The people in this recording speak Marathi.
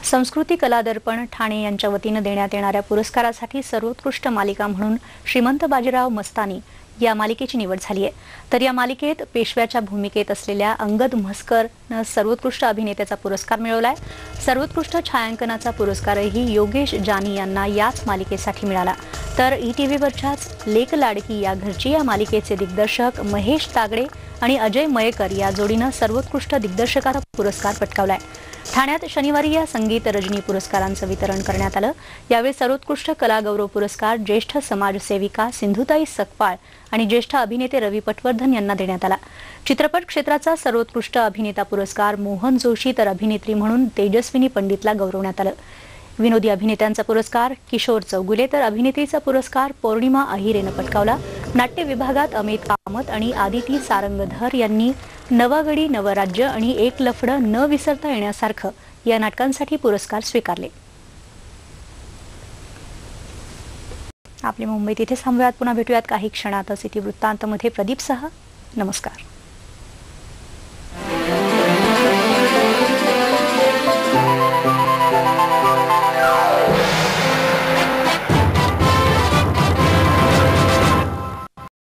संस्कृती कला दर्पण ठाणे यांच्या वतीने देण्यात येणाऱ्या पुरस्कारासाठी सर्वोत्कृष्ट मालिका म्हणून श्रीमंत बाजीराव मस्तानी या मालिकेची निवड झाली आहे। तर या मालिकेत पेशव्याच्या भूमिकेत असलेल्या अंगद म्हसकरनं सर्वोत्कृष्ट अभिनेत्याचा पुरस्कार मिळवलाय। सर्वोत्कृष्ट छायांकनाचा पुरस्कारही योगेश जानी यांना याच मालिकेसाठी मिळाला। तर ईटीव्हीवरच्याच लेक लाडकी या घरची या मालिकेचे दिग्दर्शक महेश तागडे आणि अजय मयेकर या जोडीनं सर्वोत्कृष्ट दिग्दर्शकाचा पुरस्कार पटकावलाय। ठाण्यात शनिवारी या संगीत रजनी पुरस्कारांचं वितरण करण्यात आलं। यावेळी सर्वोत्कृष्ट कला गौरव पुरस्कार ज्येष्ठ समाजसेविका सिंधुताई सकपाळ आणि ज्येष्ठ अभिनेते रवी पटवर्धन यांना देण्यात आला। चित्रपट क्षेत्राचा सर्वोत्कृष्ट अभिनेता पुरस्कार मोहन जोशी तर अभिनेत्री म्हणून तेजस्विनी पंडितला गौरवण्यात आलं। विनोदी अभिनेत्यांचा पुरस्कार किशोर चौगुले तर अभिनेत्रीचा पुरस्कार पौर्णिमा अहिरेनं पटकावला। नाट्य विभागात अमित कामत आणि आदिती सारंगधर यांनी नवागडी नवराज्य आणि एक लफडं न विसरता येण्यासारखं या नाटकांसाठी पुरस्कार स्वीकारले। आपली मुंबईत इथे थांबूयात, पुन्हा भेटूयात काही क्षणातच इतिवृत्तांतमध्ये प्रदीपसह। नमस्कार।